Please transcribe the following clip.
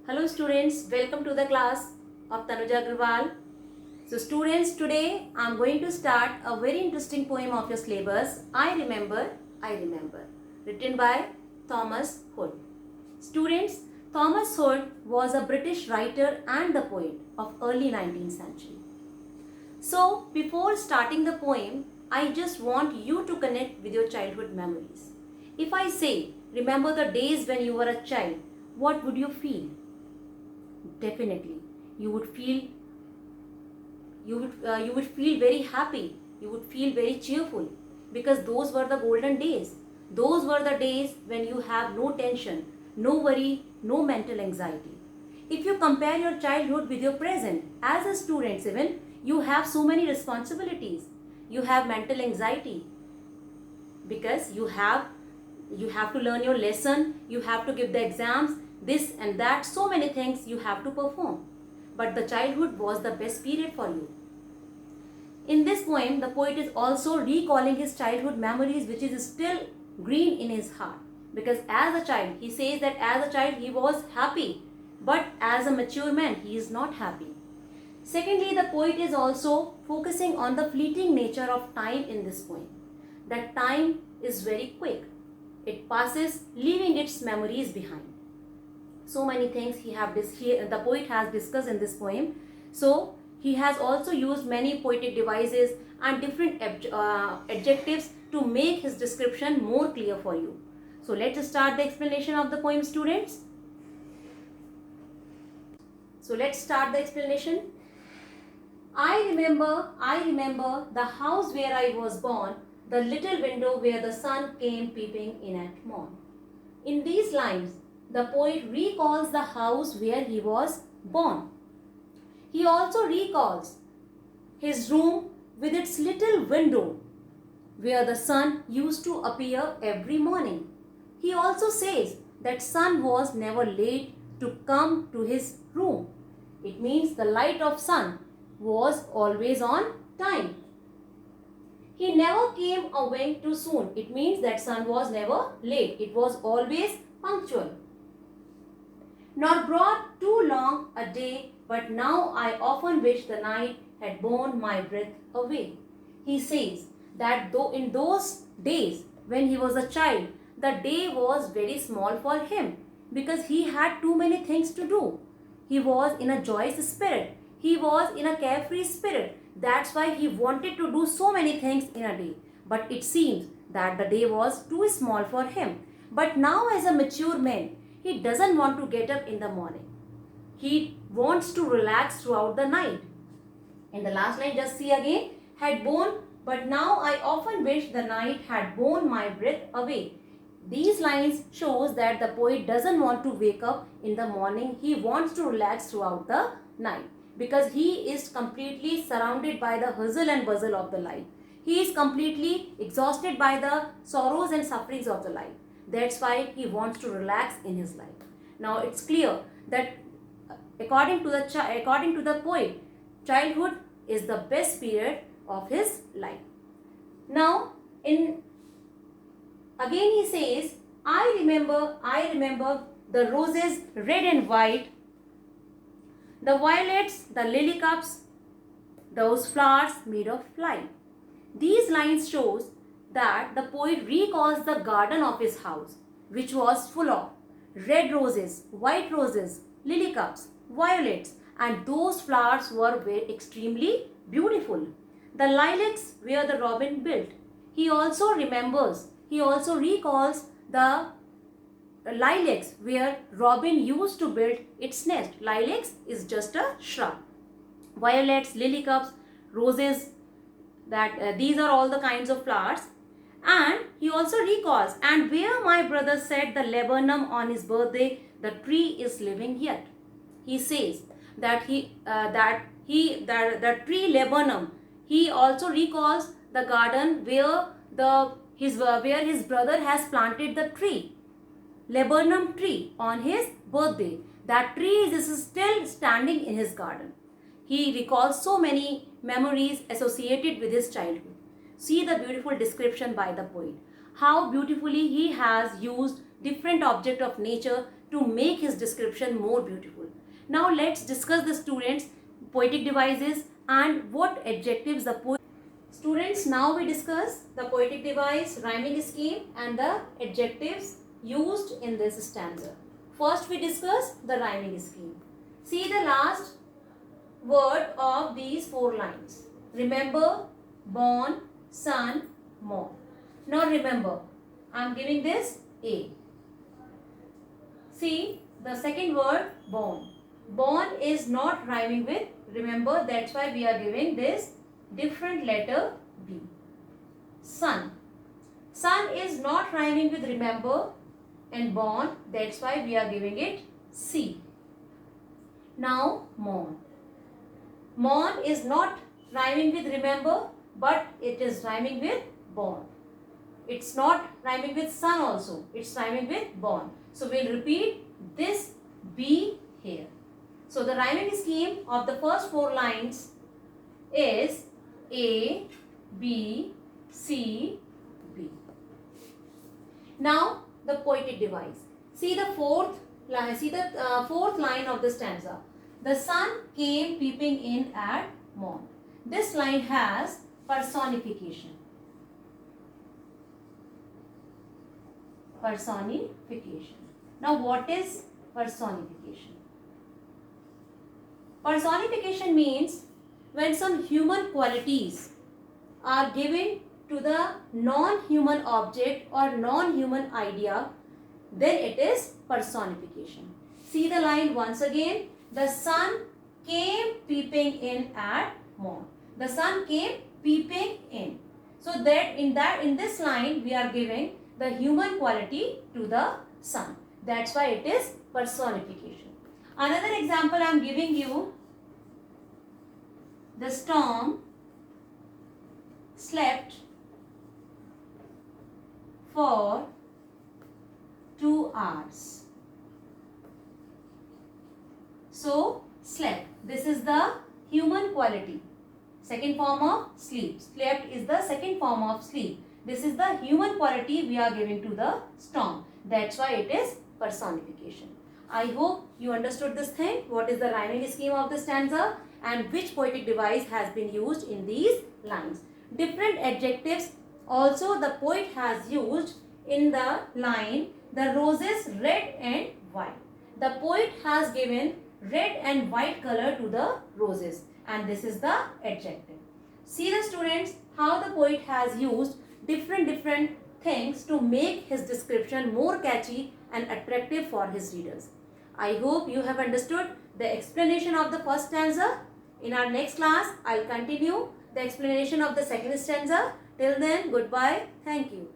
Hello students, welcome to the class of Tanuja Agrawal. So students, today I am going to start a very interesting poem of your syllabus, I Remember, written by Thomas Hood. Students, Thomas Hood was a British writer and the poet of early 19th century. So before starting the poem, I just want you to connect with your childhood memories. If I say, remember the days when you were a child, what would you feel? Definitely you would feel very happy, you would feel very cheerful, because those were the golden days. Those were the days when you have no tension, no worry, no mental anxiety. If you compare your childhood with your present, as a student even, you have so many responsibilities, you have mental anxiety, because you have to learn your lesson, you have to give the exams, this and that, so many things you have to perform. But the childhood was the best period for you. In this poem, the poet is also recalling his childhood memories, which is still green in his heart. Because as a child, he says that as a child he was happy, but as a mature man he is not happy. Secondly, the poet is also focusing on the fleeting nature of time in this poem. That time is very quick. It passes, leaving its memories behind. So many things the poet has discussed in this poem. So he has also used many poetic devices and different adjectives to make his description more clear for you. So let's start the explanation of the poem, students. So let's start the explanation. I remember the house where I was born, the little window where the sun came peeping in at morn. In these lines, the poet recalls the house where he was born. He also recalls his room with its little window where the sun used to appear every morning. He also says that sun was never late to come to his room. It means the light of sun was always on time. He never came a wink too soon. It means that sun was never late. It was always punctual. Nor brought too long a day, but now I often wish the night had borne my breath away. He says that though in those days when he was a child, the day was very small for him, because he had too many things to do. He was in a joyous spirit. He was in a carefree spirit. That's why he wanted to do so many things in a day. But it seems that the day was too small for him. But now, as a mature man, he doesn't want to get up in the morning. He wants to relax throughout the night. In the last line, just see again, had borne, but now I often wish the night had borne my breath away. These lines shows that the poet doesn't want to wake up in the morning. He wants to relax throughout the night, because he is completely surrounded by the hustle and bustle of the life. He is completely exhausted by the sorrows and sufferings of the life. That's why he wants to relax in his life. Now it's clear that according to the poet, childhood is the best period of his life. Now again he says, I remember the roses red and white, the violets, the lily cups, those flowers made of light. These lines shows that the poet recalls the garden of his house, which was full of red roses, white roses, lily cups, violets, and those flowers were very extremely beautiful. The lilacs where the robin built. He also recalls the lilacs where robin used to build its nest. Lilacs is just a shrub. Violets, lily cups, roses, these are all the kinds of flowers. And he also recalls, and where my brother said the laburnum on his birthday, the tree is living yet. He says that the tree laburnum. He also recalls the garden where his brother has planted the tree, laburnum tree, on his birthday. That tree is still standing in his garden. He recalls so many memories associated with his childhood. See the beautiful description by the poet. How beautifully he has used different objects of nature to make his description more beautiful. Now let's discuss the students' poetic devices and what adjectives the poet. Students, now we discuss the poetic device, rhyming scheme and the adjectives used in this stanza. First we discuss the rhyming scheme. See the last word of these 4 lines. Remember, born, son, born. Now remember, I am giving this A. See the second word, born. Born is not rhyming with remember, that's why we are giving this different letter B. Son. Son is not rhyming with remember and born, that's why we are giving it C. Now mourn. Mourn is not rhyming with remember, but it is rhyming with born. It's not rhyming with son also, it's rhyming with born. So we'll repeat this B here. So the rhyming scheme of the first 4 lines is A, B, C, B. Now the poetic device. See the fourth line of the stanza. The sun came peeping in at morn. This line has personification. Personification. Now what is personification? Personification means when some human qualities are given to the non-human object or non-human idea, then it is personification. See the line once again. The sun came peeping in at morn. The sun came peeping in. So that in this line we are giving the human quality to the sun. That's why it is personification. Another example I am giving you. The storm slept for 2 hours. So slept. This is the human quality. Second form of sleep. Slept is the second form of sleep. This is the human quality we are giving to the storm. That's why it is personification. I hope you understood this thing. What is the rhyming scheme of the stanza and which poetic device has been used in these lines. Different adjectives also the poet has used in the line the roses red and white. The poet has given red and white color to the roses and this is the adjective. See the students how the poet has used different things to make his description more catchy and attractive for his readers. I hope you have understood the explanation of the first stanza. In our next class, I'll continue the explanation of the second stanza. Till then, goodbye. Thank you.